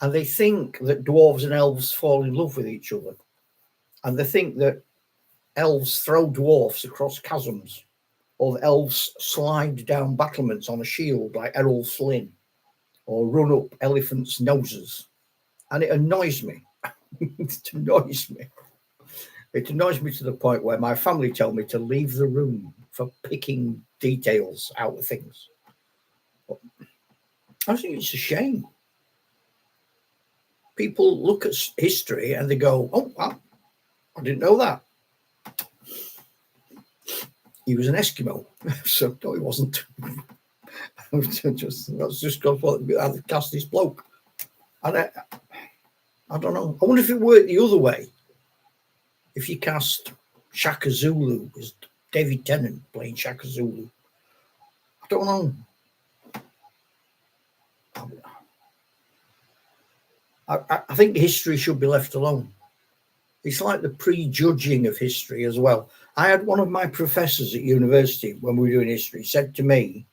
and they think that dwarves and elves fall in love with each other, and they think that elves throw dwarfs across chasms, or the elves slide down battlements on a shield like Errol Flynn, or run up elephants' noses. And it annoys me. It annoys me. It annoys me to the point where my family tell me to leave the room for picking details out of things. But I think it's a shame. People look at history and they go, oh, wow, I didn't know that. He was an Eskimo. So, no, he wasn't. That's just how they cast this bloke. And I don't know. I wonder if it worked the other way. If you cast Shaka Zulu as David Tennant playing Shaka Zulu. I don't know. I think history should be left alone. It's like the prejudging of history as well. I had one of my professors at university when we were doing history said to me,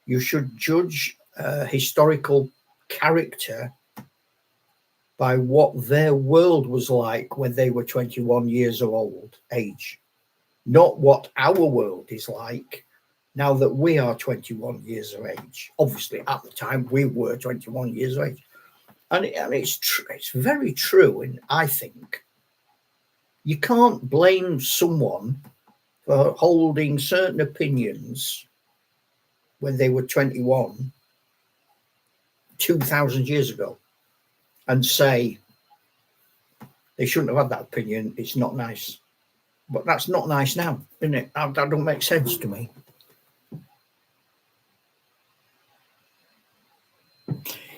you should judge historical character by what their world was like when they were 21 years old age, not what our world is like now that we are 21 years of age. Obviously, at the time, we were 21 years of age. And it's very true. And I think you can't blame someone for holding certain opinions when they were 21, 2,000 years ago, and say they shouldn't have had that opinion. It's not nice. But that's not nice now, isn't it? That don't make sense to me.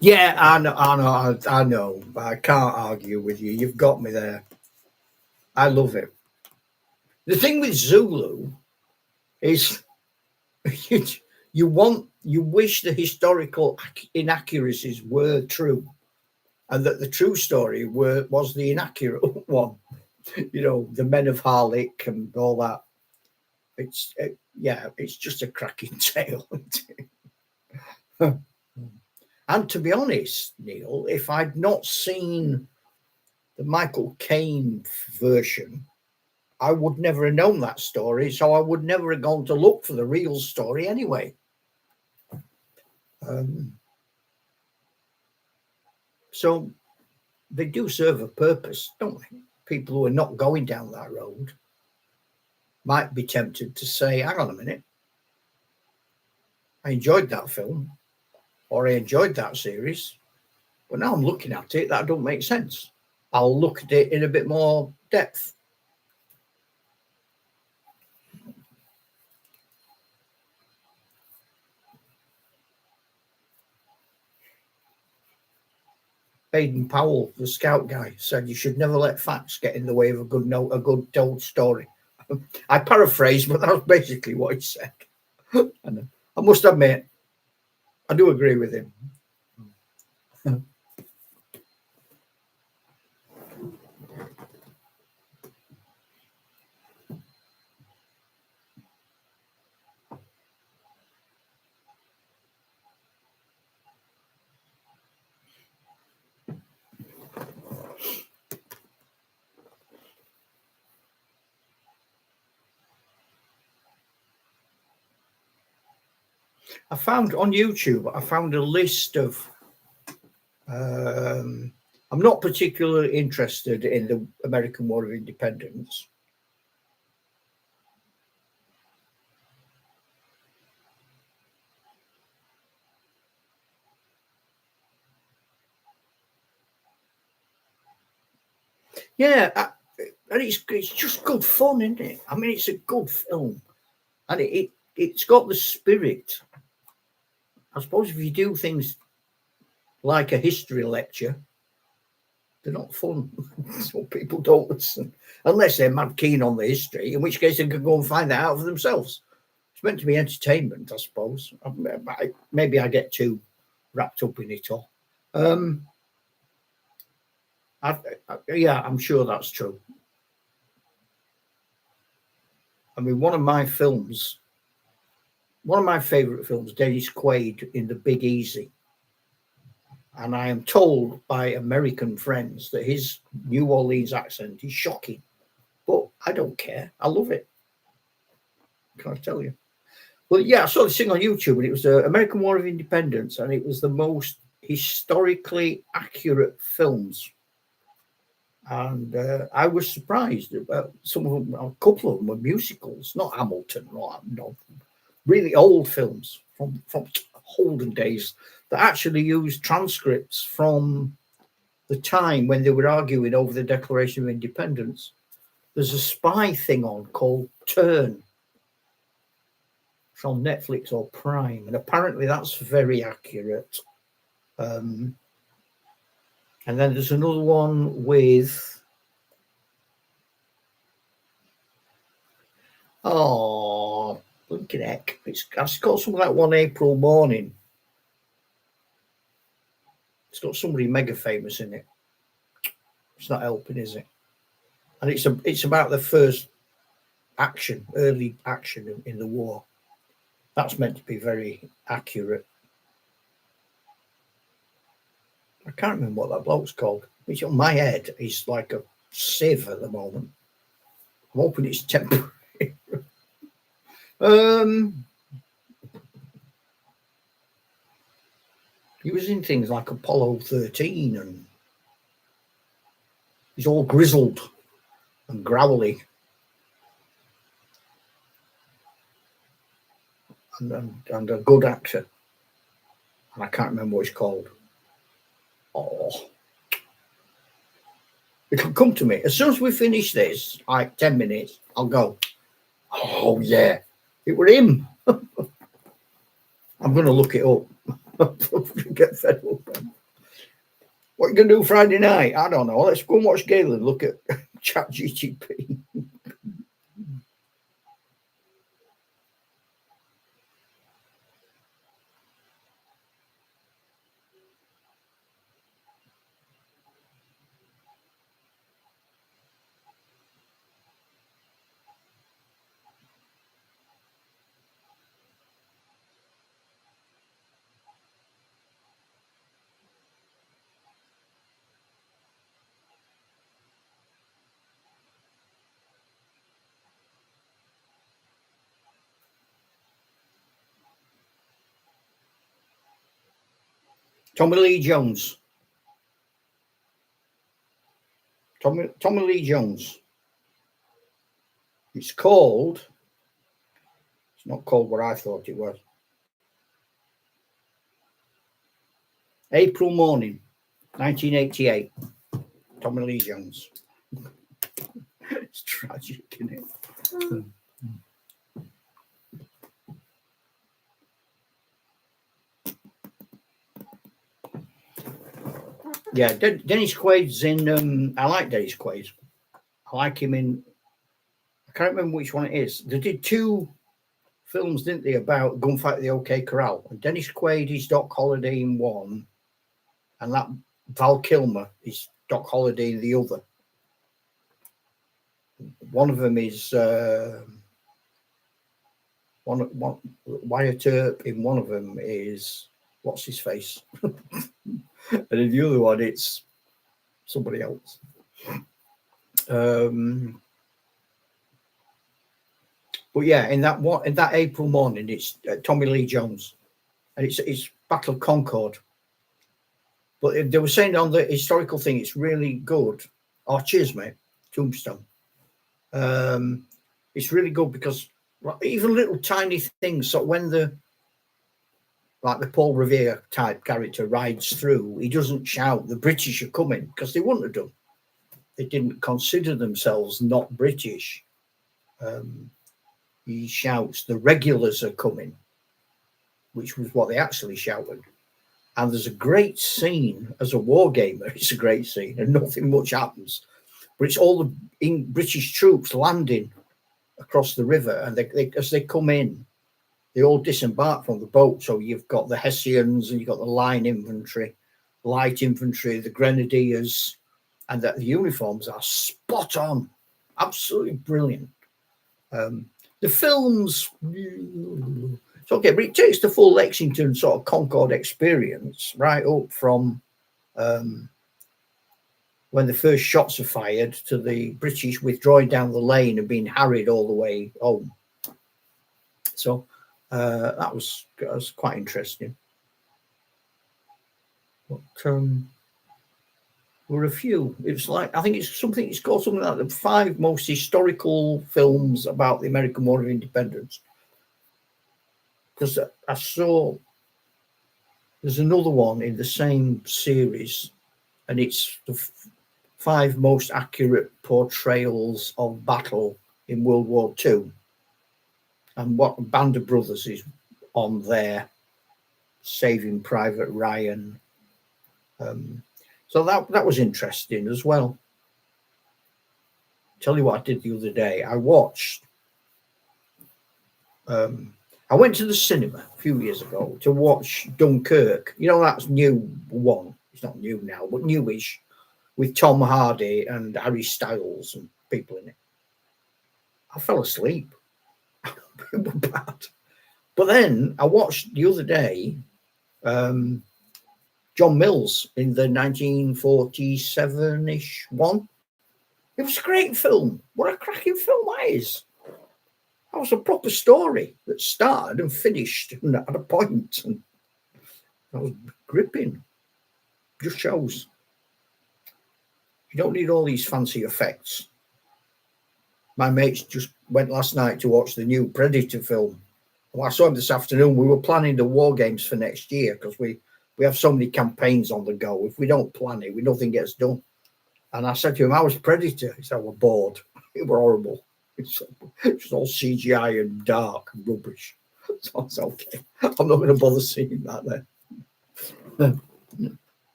Yeah, I know. I can't argue with you. You've got me there. I love it. The thing with Zulu is you wish the historical inaccuracies were true, and that the true story was the inaccurate one. You know, the men of Harlech and all that. It's just a cracking tale. And to be honest, Neil, if I'd not seen the Michael Caine version, I would never have known that story. So I would never have gone to look for the real story anyway. So they do serve a purpose, don't they? People who are not going down that road might be tempted to say, hang on a minute. I enjoyed that film, or I enjoyed that series, but now I'm looking at it, that don't make sense. I'll look at it in a bit more depth. Baden Powell, the scout guy, said you should never let facts get in the way of a good note, a good told story. I paraphrase, but that's basically what he said. And I must admit, I do agree with him. I found on YouTube, I found a list of, I'm not particularly interested in the American War of Independence. Yeah, and it's just good fun, isn't it? I mean, it's a good film, and it's got the spirit. I suppose if you do things like a history lecture, they're not fun. So people don't listen unless they're mad keen on the history, in which case they can go and find that out for themselves. It's meant to be entertainment, I suppose. Maybe I get too wrapped up in it all. Yeah, I'm sure that's true. I mean, one of my favorite films, Dennis Quaid in The Big Easy. And I am told by American friends that his New Orleans accent is shocking. But I don't care. I love it. Can I tell you? Well, yeah, I saw this thing on YouTube, and it was the American War of Independence, and it was the most historically accurate films. And I was surprised about some of them. A couple of them were musicals, not Hamilton, no, really old films from olden days that actually used transcripts from the time when they were arguing over the Declaration of Independence. There's a spy thing on called Turn. It's on Netflix or Prime, and apparently that's very accurate. And then there's another one with blinking heck. It's got something like One April Morning. It's got somebody mega famous in it. It's not helping, is it? And it's about the first early action in the war. That's meant to be very accurate. I can't remember what that bloke's called. It's on my head. He's like a sieve at the moment. I'm hoping it's temporary. He was in things like Apollo 13, and he's all grizzled and growly. And a good actor. And I can't remember what he's called. It'll come to me. As soon as we finish this, like 10 minutes, I'll go, oh, yeah, it were him. I'm going to look it up. Get fed up. What are you going to do Friday night? I don't know. Let's go and watch Galen. Look at ChatGPT. Tommy Lee Jones. Tommy Lee Jones. It's not called what I thought it was. April morning, 1988. Tommy Lee Jones. It's tragic, isn't it? Yeah, Dennis Quaid's in. I like Dennis Quaid. I like him in. I can't remember which one it is. They did 2 films, didn't they, about Gunfight at the OK Corral? And Dennis Quaid is Doc Holliday in one, and that Val Kilmer is Doc Holliday in the other. One of them is one Wyatt Earp. In one of them is what's his face, and in the other one it's somebody else. But yeah, in that April morning, it's Tommy Lee Jones, and it's Battle of Concord. But they were saying on the historical thing, it's really good. Oh, cheers, mate. Tombstone. It's really good because even little tiny things. So when the Paul Revere type character rides through, he doesn't shout, "The British are coming," because they wouldn't have done. They didn't consider themselves not British. He shouts, "The regulars are coming," which was what they actually shouted. And there's a great scene as a wargamer. It's a great scene, and nothing much happens. But it's all the British troops landing across the river, and as they come in, they all disembark from the boat. So you've got the Hessians, and you've got the line infantry, light infantry, the grenadiers, and the uniforms are spot on, absolutely brilliant. The film's it's okay, but it takes the full Lexington sort of Concord experience right up from when the first shots are fired to the British withdrawing down the lane and being harried all the way home. So that was quite interesting. But there were a few. It's like, I think it's called something like the 5 most historical films about the American War of Independence. Because I saw there's another one in the same series, and it's the 5 most accurate portrayals of battle in World War II. And what Band of Brothers is on there, Saving Private Ryan. So that was interesting as well. Tell you what I did the other day. I watched. I went to the cinema a few years ago to watch Dunkirk. You know, that's new one. It's not new now, but newish, with Tom Hardy and Harry Styles and people in it. I fell asleep. It was bad. But then I watched the other day John Mills in the 1947-ish one. It was a great film. What a cracking film that is. That was a proper story that started and finished and at a point. And that was gripping. Just shows. You don't need all these fancy effects. My mates just went last night to watch the new Predator film. Well, I saw him this afternoon. We were planning the war games for next year because we have so many campaigns on the go. If we don't plan it, nothing gets done. And I said to him, "How was Predator?" He said, "We're bored. It were horrible. It's all CGI and dark and rubbish." So it's okay. I'm not going to bother seeing that then.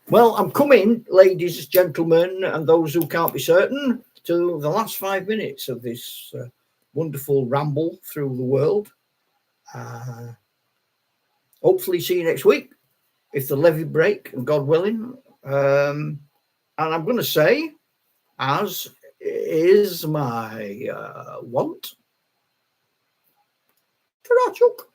Well, I'm coming, ladies, gentlemen, and those who can't be certain, to the last 5 minutes of this wonderful ramble through the world. Hopefully see you next week, if the levee break, and God willing. And I'm going to say, as is my want, ta-ra, Chuck.